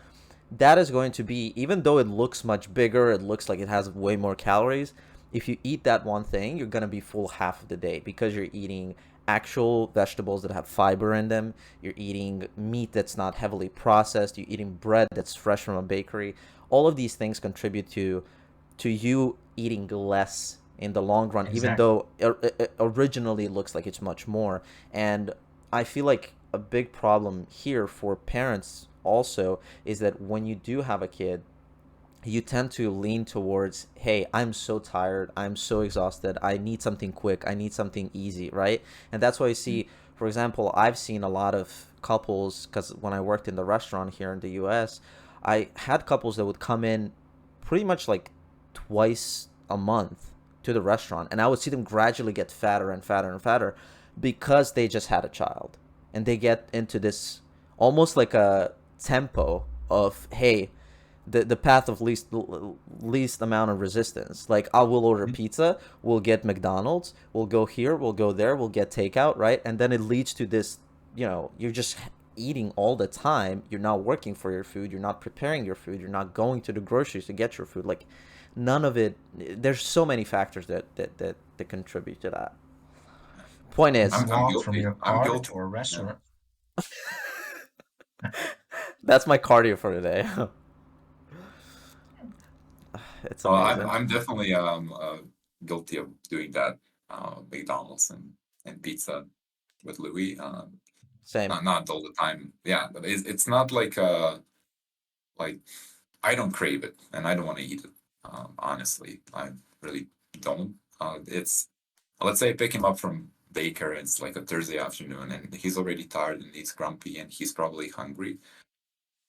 That is going to be, even though it looks much bigger, it looks like it has way more calories. If you eat that one thing, you're going to be full half of the day because you're eating actual vegetables that have fiber in them. You're eating meat that's not heavily processed. You're eating bread that's fresh from a bakery. all of these things contribute to you eating less in the long run, even Exactly. though it originally looks like it's much more. And I feel like a big problem here for parents also is that when you do have a kid, you tend to lean towards, hey, I'm so tired, I'm so exhausted, I need something quick, I need something easy, right? And that's why you see, for example, I've seen a lot of couples, because when I worked in the restaurant here in the US, I had couples that would come in pretty much like twice a month to the restaurant, and I would see them gradually get fatter and fatter and fatter because they just had a child. And they get into this almost like a tempo of, hey, the path of least amount of resistance. Like, I will order Mhm. pizza, we'll get McDonald's, we'll go here, we'll go there, we'll get takeout, right? And then it leads to this, you're just eating all the time. You're not working for your food, you're not preparing your food, you're not going to the groceries to get your food. Like, none of it. There's so many factors that contribute to that. Point You is, I'm walk from guilty. your I'm car guilty. to a Yeah. restaurant. that's my cardio for today. It's amazing. I'm definitely guilty of doing that. McDonald's and pizza with Louis. Same. Not all the time. Yeah, but it's not like I don't crave it and I don't want to eat it. Honestly, I really don't. It's let's say I pick him up from Baker. It's like a Thursday afternoon, and he's already tired and he's grumpy and he's probably hungry.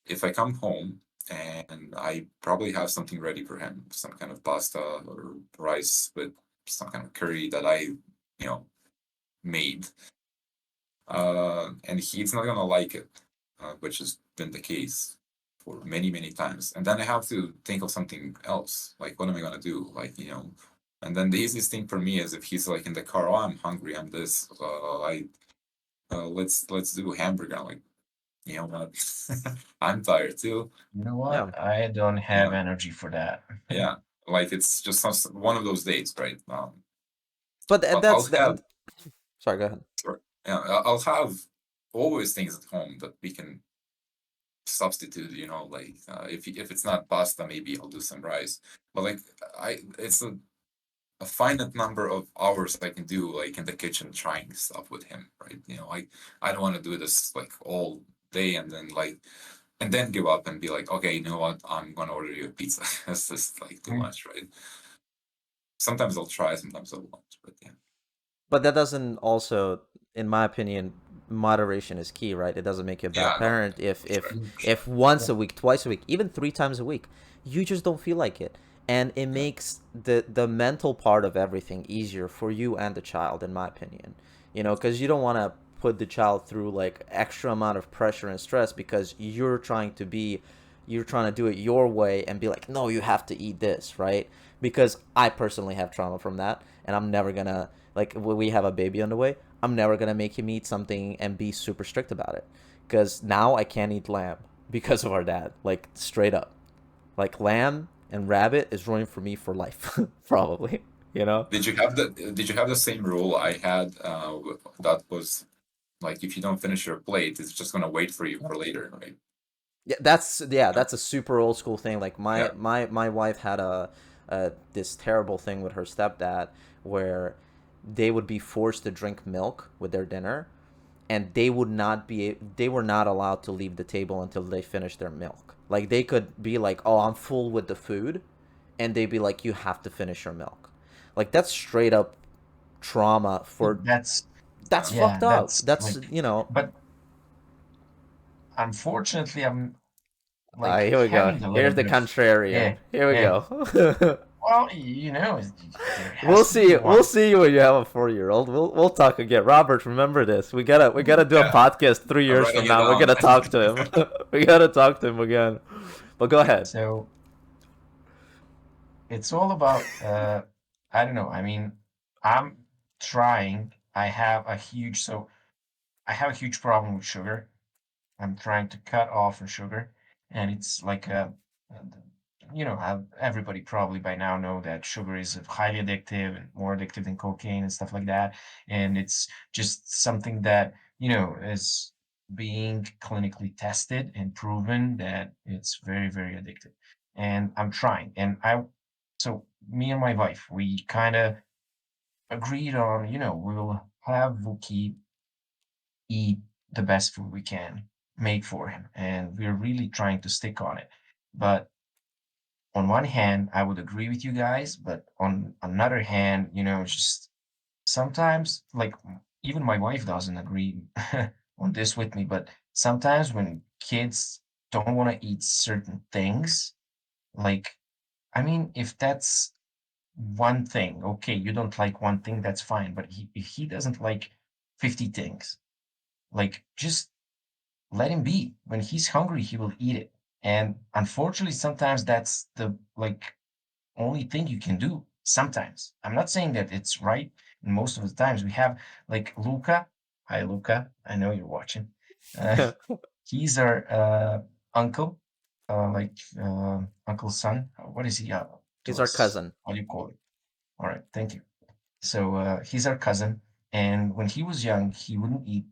If I come home and I probably have something ready for him, some kind of pasta or rice with some kind of curry that I made, and he's not gonna like it, which has been the case for many, many times. And then I have to think of something else. Like, what am I gonna do? And then the easiest thing for me is if he's like in the car, oh, I'm hungry, I'm this, let's do hamburger. I'm like, you know what? I'm tired too. You know Yeah. what? I don't have Yeah, energy for that. yeah. Like it's just one of those days, right? But But that's I'll have, the. Sorry, go ahead. sorry, yeah, I'll have always things at home that we can substitute. Like if it's not pasta, maybe I'll do some rice. But like it's a finite number of hours I can do like in the kitchen trying stuff with him, right? I don't want to do this like all day and then give up and be like, okay, you know what? I'm gonna order you a pizza. That's just like too Mm. much, right? Sometimes I'll try, sometimes I won't, but yeah. But that doesn't also, in my opinion, moderation is key, right? It doesn't make you a bad Yeah, no, parent if for if sure, Mm. for sure. if once Yeah. a week, twice a week, even three times a week, you just don't feel like it. And it Yeah, makes the mental part of everything easier for you and the child, in my opinion. Because you don't want to put the child through like extra amount of pressure and stress because you're trying to do it your way and be like, no, you have to eat this, right? Because I personally have trauma from that, and I'm never gonna, like, when we have a baby on the way, I'm never gonna make him eat something and be super strict about it. Because now I can't eat lamb because of our dad, like, straight up. Like, lamb and rabbit is ruined for me for life, probably. You know? did you have the same rule I had, that was like if you don't finish your plate, it's just gonna wait for you for later, right? Yeah, that's a super old school thing. Like, my Yeah. my wife had this terrible thing with her stepdad where they would be forced to drink milk with their dinner, and they were not allowed to leave the table until they finished their milk. Like, they could be like, "Oh, I'm full with the food," and they'd be like, "You have to finish your milk." Like, that's straight up trauma for That's that's yeah, fucked up. that's That's, like, but unfortunately, I'm like here we go. having a little Here's the bit of contrarian. yeah, Here we yeah. go. Well, there has to be We'll one. see you when you have a 4 year old. We'll talk again. Robert, remember this. We gotta do a Yeah, podcast three I'm years writing from it now. We're down. gonna talk to him. We gotta talk to him again. But go ahead. So it's all about I don't know. I mean, I'm trying. I have a huge problem with sugar. I'm trying to cut off on sugar, and it's like everybody probably by now know that sugar is highly addictive and more addictive than cocaine and stuff like that. And it's just something that is being clinically tested and proven that it's very, very addictive. and I'm trying. So me and my wife, we kind of agreed on, we'll have Wookie eat the best food we can make for him, and we're really trying to stick on it. But on one hand, I would agree with you guys, but on another hand, just sometimes, like, even my wife doesn't agree on this with me, but sometimes when kids don't want to eat certain things, like, I mean, if that's one thing, okay, you don't like one thing, that's fine. But if he doesn't like 50 things, like, just let him be. When he's hungry, he will eat it. And unfortunately, sometimes that's the like only thing you can do. Sometimes. I'm not saying that it's right. And most of the times we have like Luca. Hi, Luca. I know you're watching. Uh, he's our uncle, uncle's son. What is he to He's our us? cousin. How do you call it? All right, thank you. So he's our cousin, and when he was young, he wouldn't eat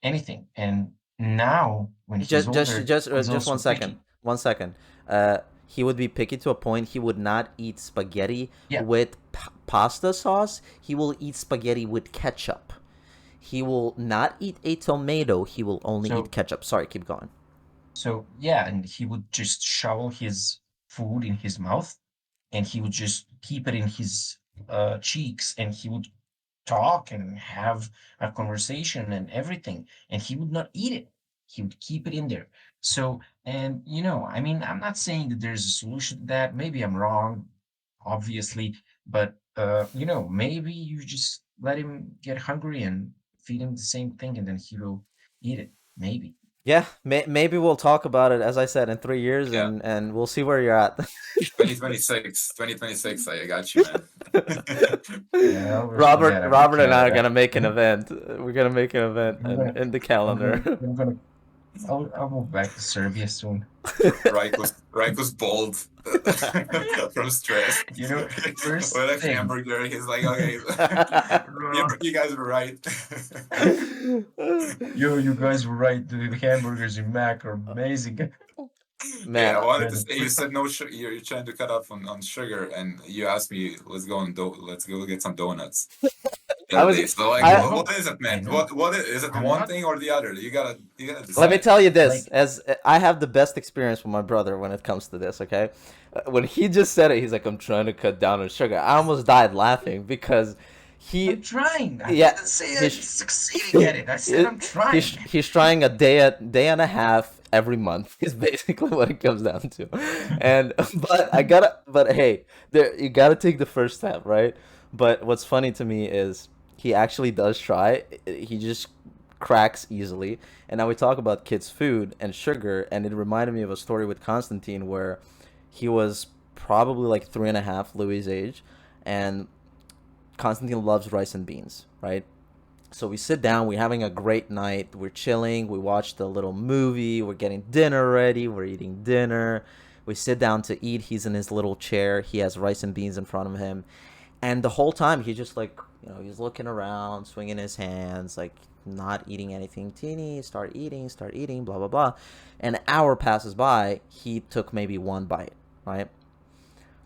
anything, and now when he's Just, just, older, just, he's just also 1 second. picky. 1 second. He would be picky to a point. He would not eat spaghetti Yeah. with pasta sauce. He will eat spaghetti with ketchup. He will not eat a tomato. He will only eat So ketchup. Sorry, keep going. yeah, and he would just shovel his food in his mouth, and he would just keep it in his cheeks, and he would talk and have a conversation and everything, and he would not eat it. He would keep it in there. So, and I mean, I'm not saying that there's a solution to that. Maybe I'm wrong, obviously, but maybe you just let him get hungry and feed him the same thing, and then he will eat it. Maybe. Yeah, maybe we'll talk about it, as I said, in 3 years, Yeah, and we'll see where you're at. 2026, I got you, man. Yeah, I'll work on Robert, that. I will Robert, and I are Canada. gonna make an event. We're gonna make an event I'm gonna, in the I'm gonna, calendar. I'm gonna, I'll move back to Serbia soon. Raiko's bald from stress. First With a thing, hamburger, he's like, okay, you guys were right. you guys were right. The hamburgers in Mac are amazing. Hey, Man, I wanted to And say, you said no sugar. You're trying to cut off on sugar, and you asked me, let's go get some donuts the I other was, day. So like, I I what know, is it, I man? know. What is it? I'm One not thing or the other? You gotta let me decide. tell you this, like as I have the best experience with my brother when it comes to this, okay? When he just said it, he's like, I'm trying to cut down on sugar. I almost died laughing because he, I'm trying. I yeah, didn't say I'm he's succeeding at it. I said I'm trying. he's trying a day and a half every month is basically what it comes down to. And but hey, there you gotta take the first step, right? But what's funny to me is he actually does try. He just cracks easily. And now we talk about kids' food and sugar, and it reminded me of a story with Constantine where he was probably like 3.5, Louis' age, and Constantine loves rice and beans, right? So we sit down, we're having a great night, we're chilling, we watched a little movie, we're getting dinner ready, we're eating dinner. We sit down to eat, he's in his little chair, he has rice and beans in front of him. And the whole time he's just like, he's looking around, swinging his hands, like not eating anything. Teeny, start eating, blah, blah, blah. An hour passes by, he took maybe one bite, right?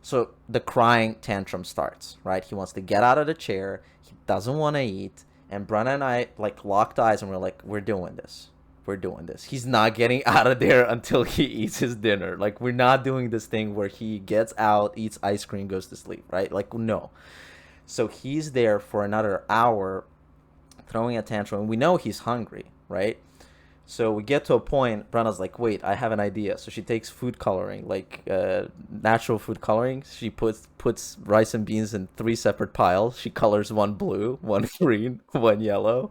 So the crying tantrum starts, right? He wants to get out of the chair. He doesn't want to eat. And Brenna and I like locked eyes and we're like, we're doing this. We're doing this. He's not getting out of there until he eats his dinner. Like, we're not doing this thing where he gets out, eats ice cream, goes to sleep, right? Like, no. So he's there for another hour throwing a tantrum. We know he's hungry, right? So we get to a point, Brenna's like, wait, I have an idea. So she takes food coloring, like natural food coloring. She puts rice and beans in 3 separate piles. She colors one blue, one green, one yellow.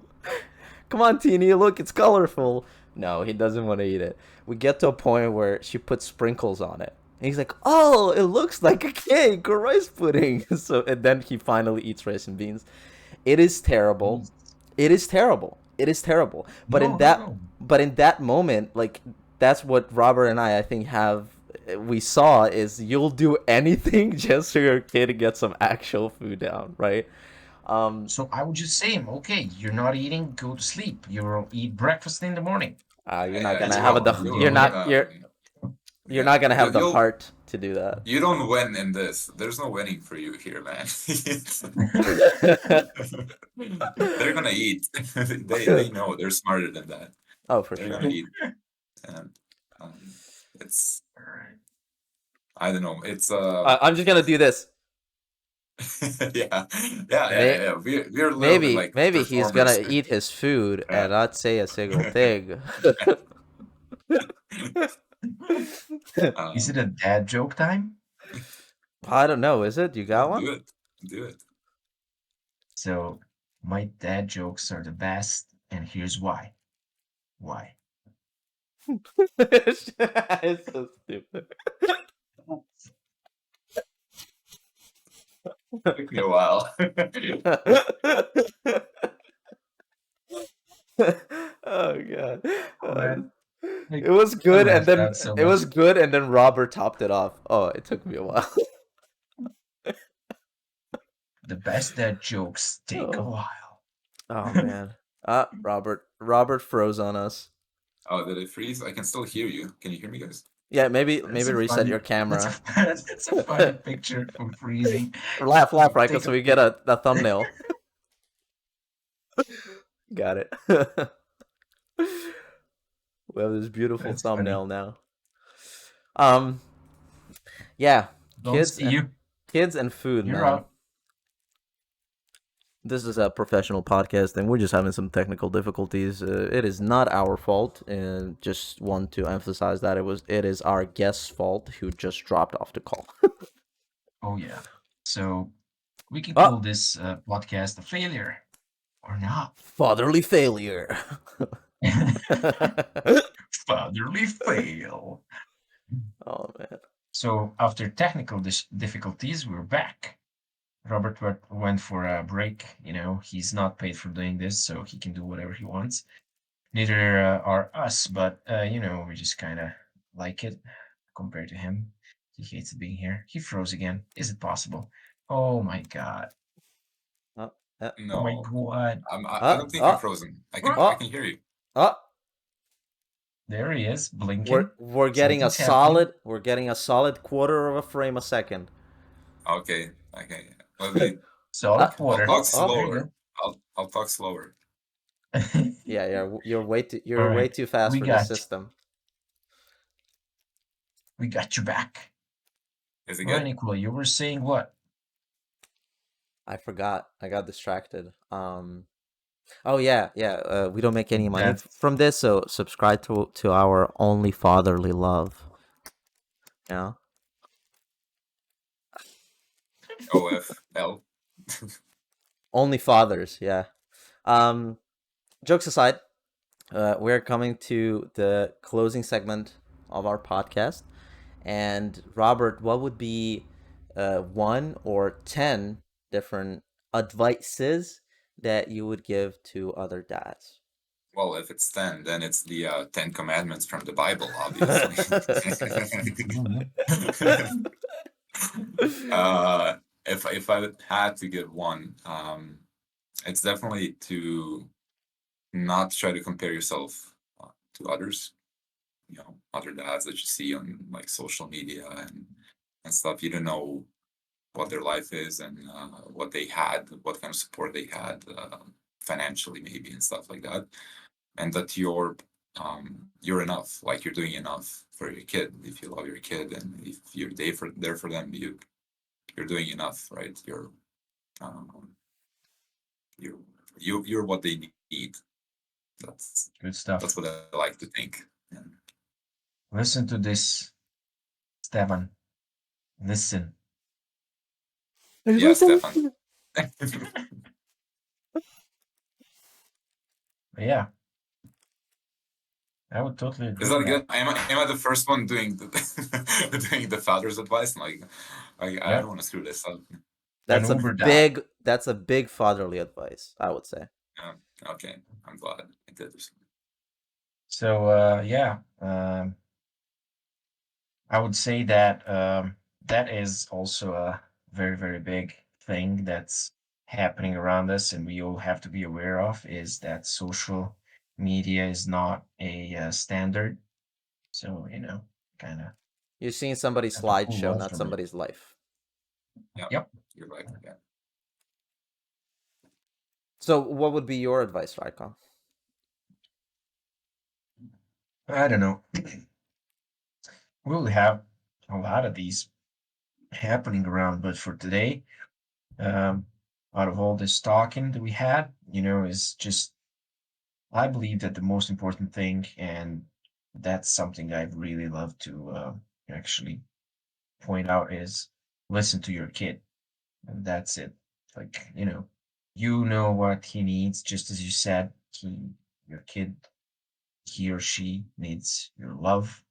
Come on, Teeny, look, it's colorful. No, he doesn't want to eat it. We get to a point where she puts sprinkles on it. And he's like, oh, it looks like a cake or rice pudding. So, and then he finally eats rice and beans. It is terrible. It is terrible. It is terrible. But in No, no, that no. but in that moment, like, that's what Robert and I think have we saw is you'll do anything just so your kid gets some actual food down, right? Um So I would just say him, okay, you're not eating, go to sleep. You'll eat breakfast in the morning. you're not Yeah, gonna it's have what a we You do. you're didn't get not you're You're Yeah, not gonna have the you'll heart to do that. you don't win in this. There's no winning for you here, man. They're gonna eat. They know they're smarter than that. Oh, for They're sure. gonna eat, and it's All right. I don't know. It's I'm just gonna do this. yeah. We're literally Maybe like maybe he's gonna performers. eat his food Yeah. and not say a single thing. Is it a dad joke time? I don't know. Is it? You got one? Do it. Do it. So my dad jokes are the best, and here's why. Why? It's so stupid. Took me a while. Oh god. Oh, man. It was I good and laughed then out so much. Robert topped it off. Oh, it took me a while. The best dad jokes take a Oh. while. Oh man. Robert froze on us. Oh, did it freeze? I can still hear you. Can you hear me, guys? Yeah, maybe That's a reset funny, your camera. That's a funny picture from freezing. Laugh, right? Take So a we get a thumbnail. Got it. We have this beautiful That's thumbnail funny. now. Yeah, Don't see you. kids and food, You're man. up. This is a professional podcast, and we're just having some technical difficulties. It is not our fault, and just want to emphasize that it is our guest's fault who just dropped off the call. Oh yeah. So we can Oh. call this podcast a failure or not. Fatherly failure. Fatherly fail. Oh man. So after technical difficulties, we're back. Robert went for a break. You know, he's not paid for doing this, so he can do whatever he wants. Neither are us, but you know, we just kind of like it compared to him. He hates being here. He froze again. Is it possible? Oh my god. Oh, Oh my No, god. I don't think I'm frozen. I can hear you. oh. There he is, blinking. We're getting a Something's solid quarter of a frame a second. Okay. Let me. Solid I'll quarter. I'll talk There you slower. I'll talk slower. go. Yeah, you're way too All right. fast We for this got system. We got your back. Is it Well, good? Nikola, you were saying what? I forgot. I got distracted. Oh yeah. We don't make any money from this, so subscribe to our Only Fatherly Love. Yeah. OFL. Only fathers. Yeah. Jokes aside, we're coming to the closing segment of our podcast. And Robert, what would be 1 or 10 different advices that you would give to other dads? Well, if it's 10, then it's the 10 Commandments from the Bible, obviously. If I had to give one, it's definitely to not try to compare yourself to others. You know, other dads that you see on like social media and stuff. You don't know what their life is and what they had, what kind of support they had financially, maybe, and stuff like that. And that you're enough, like you're doing enough for your kid. If you love your kid and if you're there for them, you're doing enough, right? Um, you're what they need. That's Good stuff. That's what I like to think. Yeah. Listen to this, Stefan. Listen. Yeah, Stefan. Yeah. I would totally agree Is that with good? that. Am I the first one doing doing the father's advice? Like, I Yeah. don't want to screw this up. That's An Uber dad. a big fatherly advice, I would say. Yeah, okay, I'm glad I did this. So yeah, I would say that that is also a very, very big thing that's happening around us, and we all have to be aware of is that social media is not a standard. So, you know, kind of You're seeing somebody's That's a cool slideshow, not monster, man. somebody's life. Yeah, Yep. you're right. Yeah. So, what would be your advice, Rajko? I don't know. We'll have a lot of these happening around, but for today, um, out of all this talking that we had, is just I believe that the most important thing, and that's something I'd really love to actually point out, is listen to your kid. And that's it. Like, you know what he needs, just as you said, your kid, he or she needs your love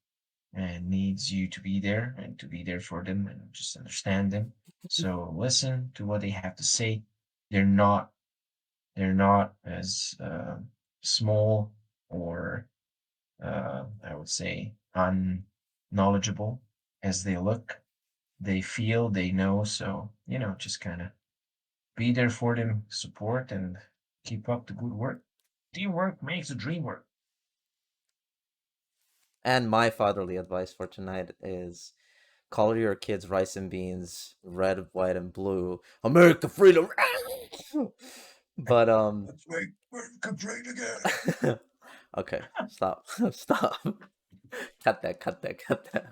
and needs you to be there and to be there for them and just understand them. So listen to what they have to say. They're not they're not as small or I would say unknowledgeable as they look. They feel, they know. So just kind of be there for them, support, and keep up the good work. Teamwork makes the dream work. And my fatherly advice for tonight is color your kids rice and beans, red, white, and blue. America freedom. But Let's make America great again. okay, stop. Stop. Cut that, cut that, cut that.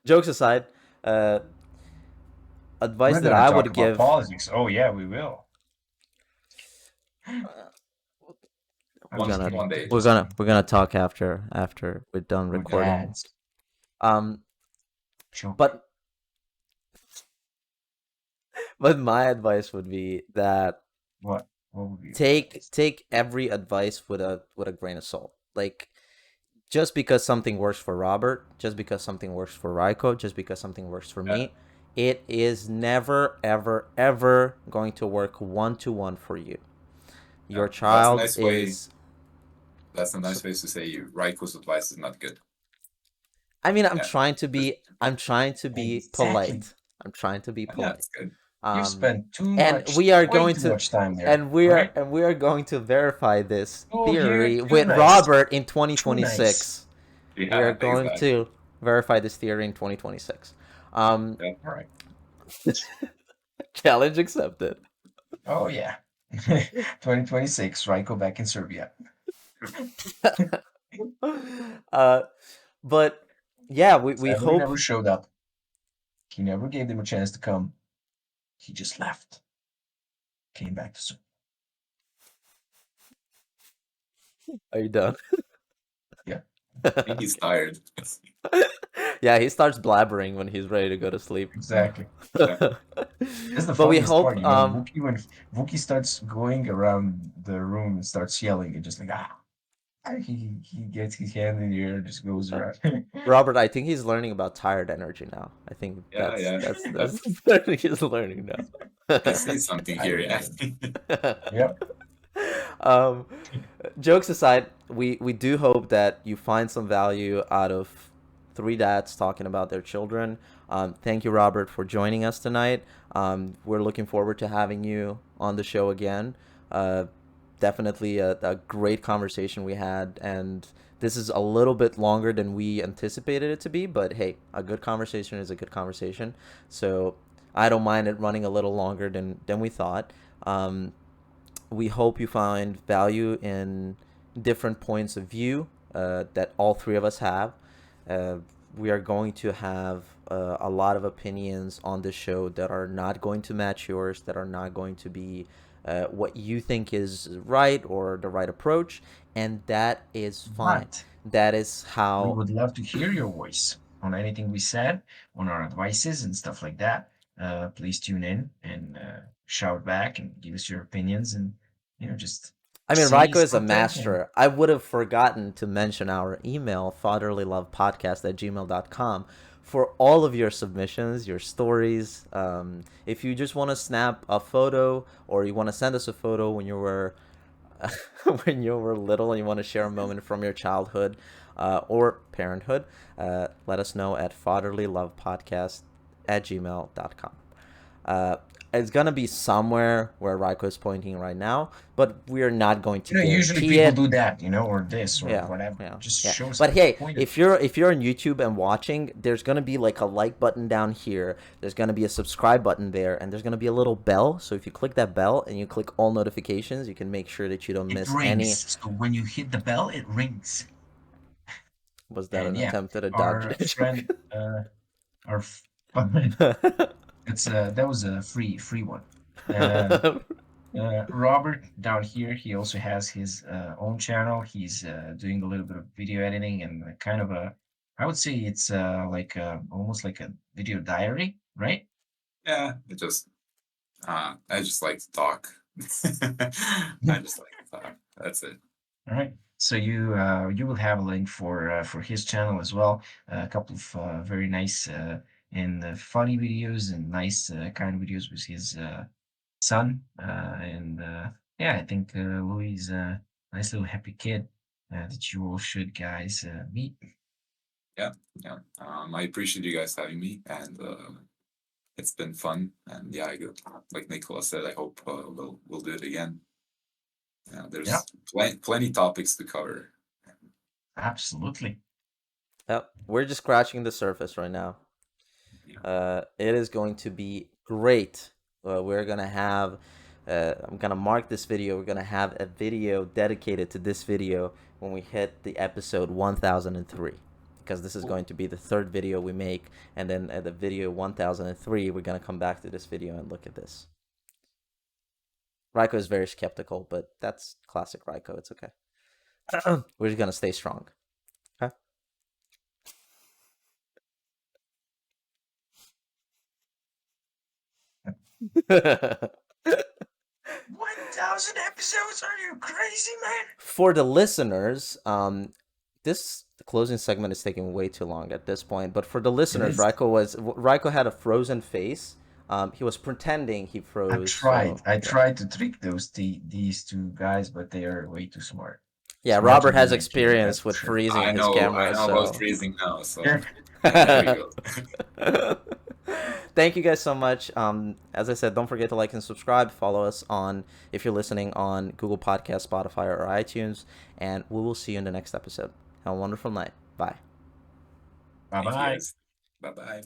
Jokes aside, uh advice We're that gonna I talk would about give, politics. Oh yeah, we will. uh, we're One gonna one day, we're just gonna we're gonna talk after we're done With the recording. ads. Um Joke. but but my advice would be that What would be your take advice? take every advice with a grain of salt. Like, just because something works for Robert, just because something works for Raiko, just because something works for yeah, me, it is never, ever, ever going to work one to one for you. yeah. Your child is. That's a So, nice way to say you. Raiko's advice is not good. I mean, I'm Yeah, trying to just be. I'm trying to be Exactly. polite. I'm trying to be yeah, polite. it's good. You've Um, spent and we are way going too to, much time there, right? and we are going to verify this Oh, here, theory too with nice. Robert in Too nice. 2026. We are Yeah, going exactly. to verify this theory in 2026. Um, Yeah, All right. challenge accepted. Oh yeah. 2026, right? Go back in Serbia. uh, but yeah, we Sadly, hope. never showed up. He never gave them a chance to come. He just left. Came back to Serbia. Are you done? Yeah, I think he's tired. Yeah, he starts blabbering when he's ready to go to sleep. exactly. Yeah, That's the But we funniest hope. part, Wookie, when Wookie starts going around the room and starts yelling and just like he gets his hand in the air and just goes around. Robert, I think he's learning about tired energy now. I think yeah, yeah. that's what he's learning I now. see something I here. get Yeah, it. Yep. um, jokes aside, we do hope that you find some value out of three dads talking about their children. Thank you, Robert, for joining us tonight. We're looking forward to having you on the show again. Uh, Definitely a great conversation we had, and this is a little bit longer than we anticipated it to be, but hey, a good conversation is a good conversation. So I don't mind it running a little longer than we thought. Um, we hope you find value in different points of view that all three of us have. Uh, we are going to have a lot of opinions on this show that are not going to match yours, that are not going to be what you think is right or the right approach, and that is fine. But That is we how. would love to hear your voice on anything we said, on our advices and stuff like that. Please tune in and shout back and give us your opinions and just I mean, see Raiko is a something and master. I would have forgotten to mention our email, fatherlylovepodcast@gmail.com, for all of your submissions, your stories. If you just want to snap a photo or you want to send us a photo when you were when you were little and you want to share a moment from your childhood or parenthood, let us know at fatherlylovepodcast@gmail.com. Uh, It's gonna be somewhere where Rajko is pointing right now, but we're not going to Usually guarantee people it. do that, or this or Yeah, whatever. yeah, Just yeah. shows But a hey, point of if you're on YouTube and watching, there's gonna be like a like button down here. There's gonna be a subscribe button there, and there's gonna be a little bell. So if you click that bell and you click all notifications, you can make sure that you don't it miss any. rings. So when you hit the bell, it rings. Was that And an yeah, attempt at a dad our joke? friend, our that was a free one. Uh, Robert down here, he also has his own channel. He's doing a little bit of video editing and kind of I would say it's like almost like a video diary, right? Yeah, I just like to talk. I just like to talk. That's it. All right. So you will have a link for his channel as well. A couple of very nice and funny videos and nice kind of videos with his son. And yeah, I think Louis is a nice little happy kid that you all should guys meet. Yeah, yeah. I appreciate you guys having me, and it's been fun. And yeah, like Nicola said, I hope we'll do it again. Yeah, Yeah, there's plenty topics to cover. absolutely. Yep, we're just scratching the surface right now. Yeah. It is going to be great. We're gonna have. I'm gonna mark this video. We're gonna have a video dedicated to this video when we hit the episode 1003, because this is going to be the third video we make, and then at the video 1003, we're gonna come back to this video and look at this. Rajko is very skeptical, but that's classic Rajko. It's okay. We're just gonna stay strong. Okay. 1,000 episodes? Are you crazy, man? For the listeners, the closing segment is taking way too long at this point. But for the It listeners, is. Rajko had a frozen face. He was pretending he I froze. tried. So I yeah, tried to trick these two guys, but they are way too smart. yeah. Smarter Robert has than my kid, that's experience for with sure. freezing his I camera, know about so. freezing now, so Yeah. there we go. Thank you guys so much. As I said, don't forget to like and subscribe. Follow us on, if you're listening on Google Podcast, Spotify, or iTunes, and we will see you in the next episode. Have a wonderful night. Bye. Thank you Bye-bye. guys. Bye bye.